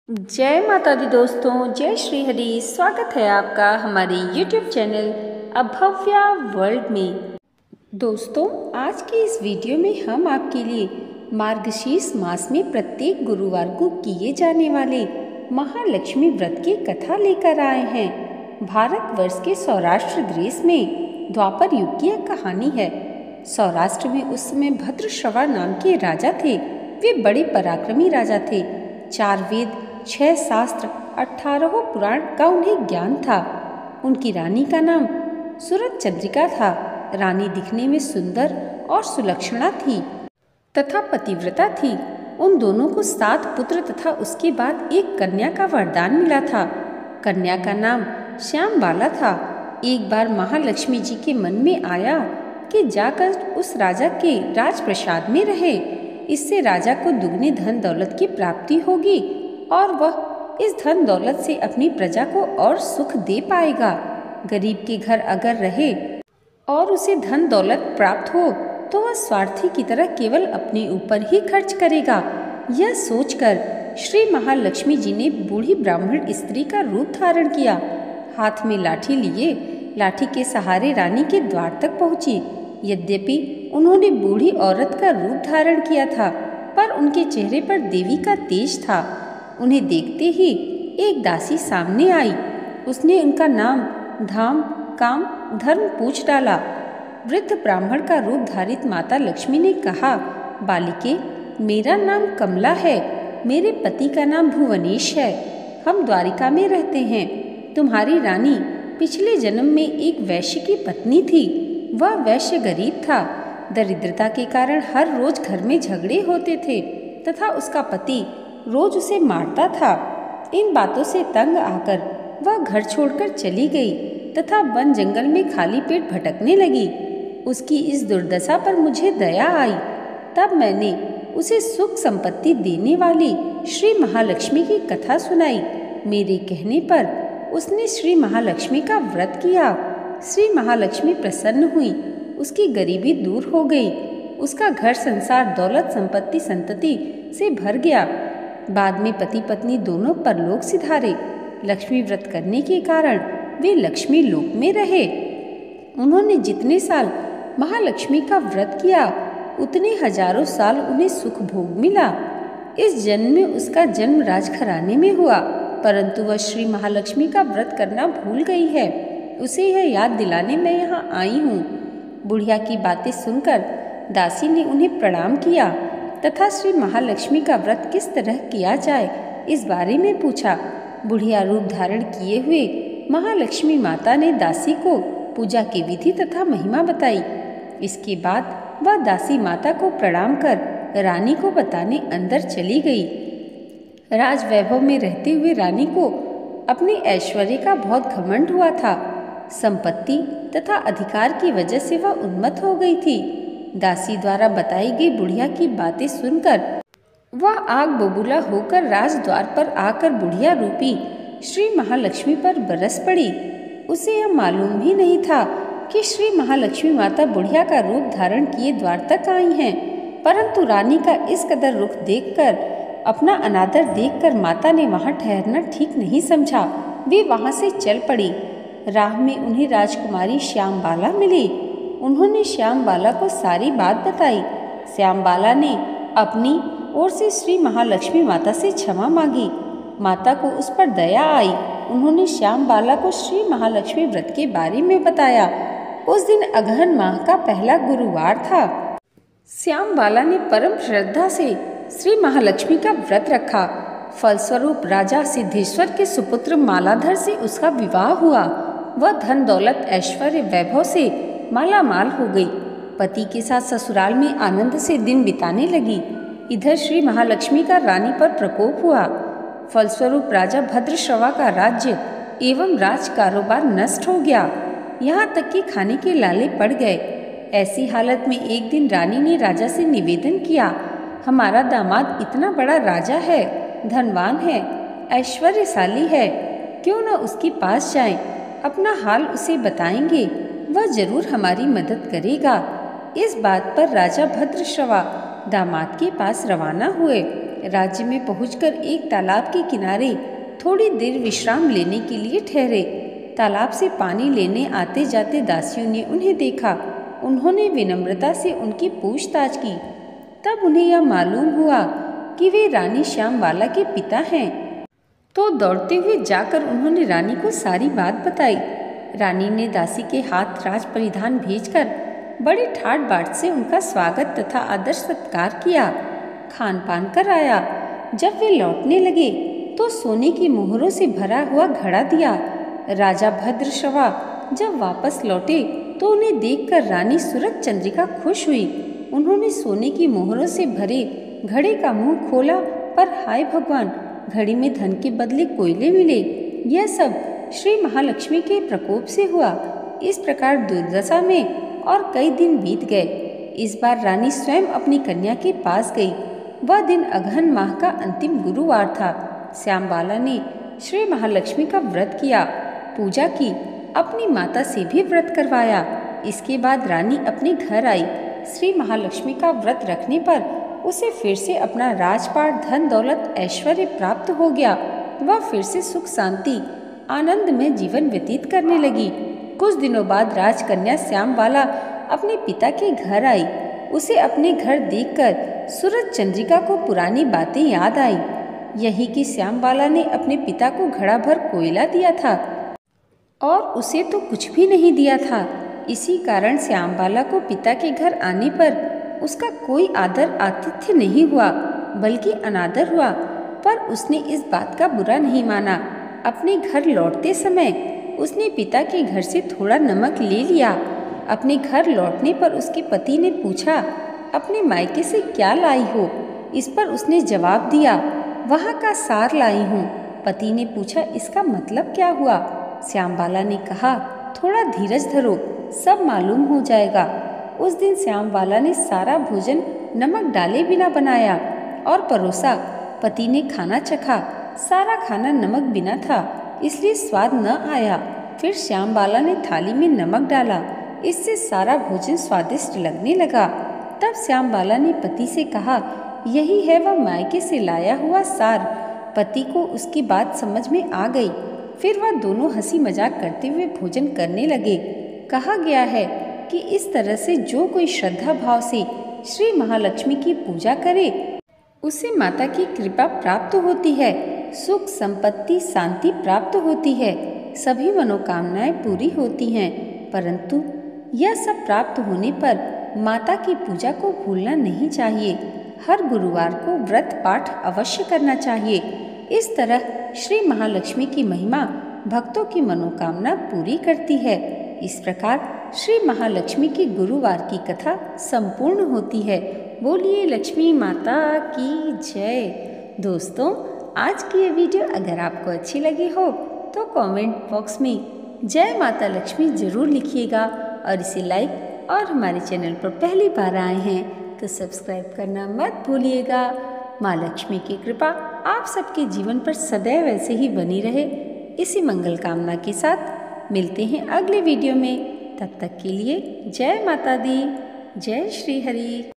जय माता दी दोस्तों, जय श्री हरि। स्वागत है आपका हमारे YouTube चैनल अभव्या वर्ल्ड में। दोस्तों, आज की इस वीडियो में हम आपके लिए मार्गशीर्ष मास में प्रत्येक गुरुवार को किए जाने वाले महालक्ष्मी व्रत की कथा लेकर आए हैं। भारतवर्ष के सौराष्ट्र देश में द्वापर युग की यह कहानी है। सौराष्ट्र में उस समय भद्रश्रवा नाम के राजा थे। वे बड़े पराक्रमी राजा थे। 4 वेद, 6 शास्त्र, 18 पुराण का उन्हें ज्ञान था। उनकी रानी का नाम सूरत चंद्रिका था। रानी दिखने में सुंदर और सुलक्षणा थी तथा पतिव्रता थी। उन दोनों को 7 पुत्र तथा उसके बाद एक कन्या का वरदान मिला था। कन्या का नाम श्यामबाला था। एक बार महालक्ष्मी जी के मन में आया कि जाकर उस राजा के राजप्रसाद में रहे। इससे राजा को दुगनी धन दौलत की प्राप्ति होगी और वह इस धन दौलत से अपनी प्रजा को और सुख दे पाएगा। गरीब के घर अगर रहे और उसे धन दौलत प्राप्त हो तो वह स्वार्थी की तरह केवल अपने ऊपर ही खर्च करेगा। यह सोचकर श्री महालक्ष्मी जी ने बूढ़ी ब्राह्मण स्त्री का रूप धारण किया। हाथ में लाठी लिए लाठी के सहारे रानी के द्वार तक पहुंची। यद्यपि उन्होंने बूढ़ी औरत का रूप धारण किया था, पर उनके चेहरे पर देवी का तेज था। उन्हें देखते ही एक दासी सामने आई। उसने उनका नाम, धाम, काम, धर्म पूछ डाला। वृद्ध ब्राह्मण का रूप धारित माता लक्ष्मी ने कहा, बालिके, मेरा नाम कमला है। मेरे पति का नाम भुवनेश है। हम द्वारिका में रहते हैं। तुम्हारी रानी पिछले जन्म में एक वैश्य की पत्नी थी। वह वैश्य गरीब था। दरिद्रता के कारण हर रोज घर में झगड़े होते थे तथा उसका पति रोज उसे मारता था। इन बातों से तंग आकर वह घर छोड़कर चली गई तथा वन जंगल में खाली पेट भटकने लगी। उसकी इस दुर्दशा पर मुझे दया आई। तब मैंने उसे सुख संपत्ति देने वाली श्री महालक्ष्मी की कथा सुनाई। मेरे कहने पर उसने श्री महालक्ष्मी का व्रत किया। श्री महालक्ष्मी प्रसन्न हुई। उसकी गरीबी दूर हो गई। उसका घर संसार दौलत संपत्ति संतति से भर गया। बाद में पति पत्नी दोनों परलोक सिधारे। लक्ष्मी व्रत करने के कारण वे लक्ष्मी लोक में रहे। उन्होंने जितने साल महालक्ष्मी का व्रत किया उतने हजारों साल उन्हें सुख भोग मिला। इस जन्म में उसका जन्म राजघराने में हुआ, परंतु वह श्री महालक्ष्मी का व्रत करना भूल गई है। उसे यह याद दिलाने मैं यहाँ आई हूँ। बुढ़िया की बातें सुनकर दासी ने उन्हें प्रणाम किया तथा श्री महालक्ष्मी का व्रत किस तरह किया जाए इस बारे में पूछा। बुढ़िया रूप धारण किए हुए महालक्ष्मी माता ने दासी को पूजा की विधि तथा महिमा बताई। इसके बाद वह दासी माता को प्रणाम कर रानी को बताने अंदर चली गई। राजवैभव में रहते हुए रानी को अपने ऐश्वर्य का बहुत घमंड हुआ था। संपत्ति तथा अधिकार की वजह से वह उन्मत्त हो गई थी। दासी द्वारा बताई गई बुढ़िया की बातें सुनकर वह आग बबूला होकर राजद्वार पर आकर बुढ़िया रूपी श्री महालक्ष्मी पर बरस पड़ी। उसे यह मालूम भी नहीं था कि श्री महालक्ष्मी माता बुढ़िया का रूप धारण किए द्वार तक आई हैं, परंतु रानी का इस कदर रुख देखकर, अपना अनादर देखकर माता ने वहां ठहरना ठीक नहीं समझा। वे वहां से चल पड़ी। राह में उन्हें राजकुमारी श्यामबाला मिली। उन्होंने श्यामबाला को सारी बात बताई। श्यामबाला ने अपनी ओर से श्री महालक्ष्मी माता से क्षमा मांगी। माता को उस पर दया आई। उन्होंने श्यामबाला को श्री महालक्ष्मी व्रत के बारे में बताया। उस दिन अगहन माह का पहला गुरुवार था। श्यामबाला ने परम श्रद्धा से श्री महालक्ष्मी का व्रत रखा। फलस्वरूप राजा सिद्धेश्वर के सुपुत्र मालाधर से उसका विवाह हुआ। वह धन दौलत ऐश्वर्य वैभव से माला माल हो गई। पति के साथ ससुराल में आनंद से दिन बिताने लगी। इधर श्री महालक्ष्मी का रानी पर प्रकोप हुआ। फलस्वरूप राजा भद्रश्रवा का राज्य एवं राज कारोबार नष्ट हो गया। यहाँ तक कि खाने के लाले पड़ गए। ऐसी हालत में एक दिन रानी ने राजा से निवेदन किया, हमारा दामाद इतना बड़ा राजा है, धनवान है, ऐश्वर्यशाली है, क्यों न उसके पास जाएं, अपना हाल उसे बताएंगे, वह जरूर हमारी मदद करेगा। इस बात पर राजा भद्रश्रवा दामाद के पास रवाना हुए। राज्य में पहुंचकर एक तालाब के किनारे थोड़ी देर विश्राम लेने के लिए ठहरे। तालाब से पानी लेने आते जाते दासियों ने उन्हें देखा। उन्होंने विनम्रता से उनकी पूछताछ की। तब उन्हें यह मालूम हुआ कि वे रानी श्यामबाला के पिता हैं। तो दौड़ते हुए जाकर उन्होंने रानी को सारी बात बताई। रानी ने दासी के हाथ राज परिधान भेजकर बड़े ठाट बाट से उनका स्वागत तथा आदर सत्कार किया, खान पान कराया। जब वे लौटने लगे तो सोने की मोहरों से भरा हुआ घड़ा दिया। राजा भद्रश्रवा जब वापस लौटे तो उन्हें देखकर रानी सूरज चंद्रिका खुश हुई। उन्होंने सोने की मोहरों से भरे घड़े का मुंह खोला, पर हाय भगवान, घड़ी में धन के बदले कोयले मिले। यह सब श्री महालक्ष्मी के प्रकोप से हुआ। इस प्रकार दुर्दशा में और कई दिन बीत गए। इस बार रानी स्वयं अपनी कन्या के पास गई। वह दिन अगहन माह का अंतिम गुरुवार था। श्यामबाला ने श्री महालक्ष्मी का व्रत किया, पूजा की, अपनी माता से भी व्रत करवाया। इसके बाद रानी अपने घर आई। श्री महालक्ष्मी का व्रत रखने पर उसे फिर से अपना राजपाट, धन दौलत, ऐश्वर्य प्राप्त हो गया। वह फिर से सुख शांति आनंद में जीवन व्यतीत करने लगी। कुछ दिनों बाद राजकन्या श्यामबाला अपने पिता के घर आई। उसे अपने घर देखकर सूरज चंद्रिका को पुरानी बातें याद आई। यही कि श्यामबाला ने अपने पिता को घड़ा भर कोयला दिया था और उसे तो कुछ भी नहीं दिया था। इसी कारण श्यामबाला को पिता के घर आने पर उसका कोई आदर आतिथ्य नहीं हुआ, बल्कि अनादर हुआ। पर उसने इस बात का बुरा नहीं माना। अपने घर लौटते समय उसने पिता के घर से थोड़ा नमक ले लिया। अपने घर लौटने पर उसके पति ने पूछा, अपने मायके से क्या लाई हो? इस पर उसने जवाब दिया, वहाँ का सार लाई हूँ। पति ने पूछा, इसका मतलब क्या हुआ? श्यामबाला ने कहा, थोड़ा धीरज धरो, सब मालूम हो जाएगा। उस दिन श्यामबाला ने सारा भोजन नमक डाले बिना बनाया और परोसा। पति ने खाना चखा। सारा खाना नमक बिना था, इसलिए स्वाद न आया। फिर श्यामबाला ने थाली में नमक डाला, इससे सारा भोजन स्वादिष्ट लगने लगा। तब श्यामबाला ने पति से कहा, यही है वह मायके से लाया हुआ सार। पति को उसकी बात समझ में आ गई। फिर वह दोनों हंसी मजाक करते हुए भोजन करने लगे। कहा गया है कि इस तरह से जो कोई श्रद्धा भाव से श्री महालक्ष्मी की पूजा करे उसे माता की कृपा प्राप्त होती है, सुख संपत्ति शांति प्राप्त होती है, सभी मनोकामनाएं पूरी होती हैं। परंतु यह सब प्राप्त होने पर माता की पूजा को भूलना नहीं चाहिए। हर गुरुवार को व्रत पाठ अवश्य करना चाहिए। इस तरह श्री महालक्ष्मी की महिमा भक्तों की मनोकामना पूरी करती है। इस प्रकार श्री महालक्ष्मी की गुरुवार की कथा संपूर्ण होती है। बोलिए लक्ष्मी माता की जय। दोस्तों, आज की ये वीडियो अगर आपको अच्छी लगी हो तो कमेंट बॉक्स में जय माता लक्ष्मी जरूर लिखिएगा और इसे लाइक, और हमारे चैनल पर पहली बार आए हैं तो सब्सक्राइब करना मत भूलिएगा। माँ लक्ष्मी की कृपा आप सबके जीवन पर सदैव ऐसे ही बनी रहे, इसी मंगल कामना के साथ मिलते हैं अगले वीडियो में। तब तक के लिए जय माता दी, जय श्री हरि।